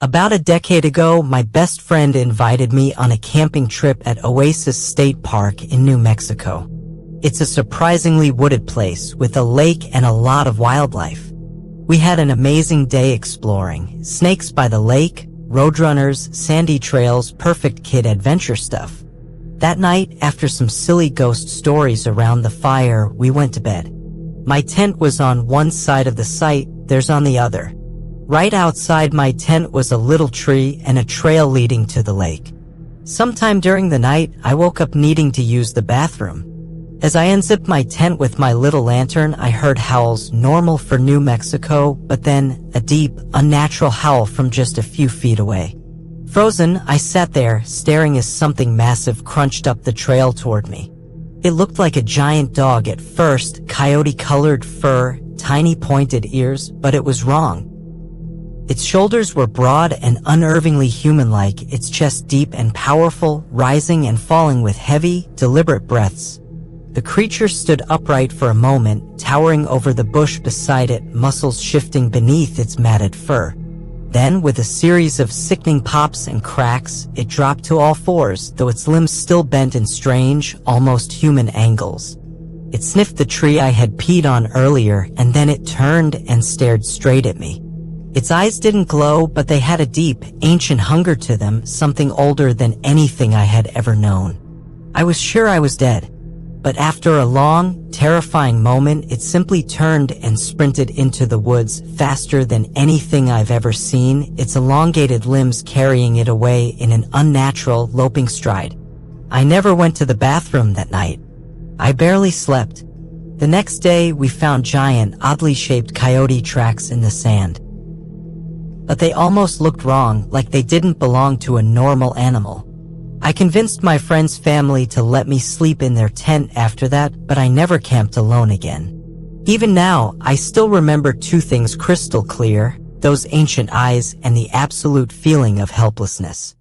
About a decade ago, my best friend invited me on a camping trip at Oasis State Park in New Mexico. It's a surprisingly wooded place with a lake and a lot of wildlife. We had an amazing day exploring, snakes by the lake, roadrunners, sandy trails, perfect kid adventure stuff. That night, after some silly ghost stories around the fire, we went to bed. My tent was on one side of the site, theirs on the other. Right outside my tent was a little tree and a trail leading to the lake. Sometime during the night, I woke up needing to use the bathroom. As I unzipped my tent with my little lantern, I heard howls normal for New Mexico, but then a deep, unnatural howl from just a few feet away. Frozen, I sat there, staring as something massive crunched up the trail toward me. It looked like a giant dog at first, coyote-colored fur, tiny pointed ears, but it was wrong. Its shoulders were broad and unnervingly human-like, its chest deep and powerful, rising and falling with heavy, deliberate breaths. The creature stood upright for a moment, towering over the bush beside it, muscles shifting beneath its matted fur. Then, with a series of sickening pops and cracks, it dropped to all fours, though its limbs still bent in strange, almost human angles. It sniffed the tree I had peed on earlier, and then it turned and stared straight at me. Its eyes didn't glow, but they had a deep, ancient hunger to them, something older than anything I had ever known. I was sure I was dead. But after a long, terrifying moment, it simply turned and sprinted into the woods faster than anything I've ever seen, its elongated limbs carrying it away in an unnatural, loping stride. I never went to the bathroom that night. I barely slept. The next day, we found giant, oddly shaped coyote tracks in the sand. But they almost looked wrong, like they didn't belong to a normal animal. I convinced my friend's family to let me sleep in their tent after that, but I never camped alone again. Even now, I still remember two things crystal clear, those ancient eyes and the absolute feeling of helplessness.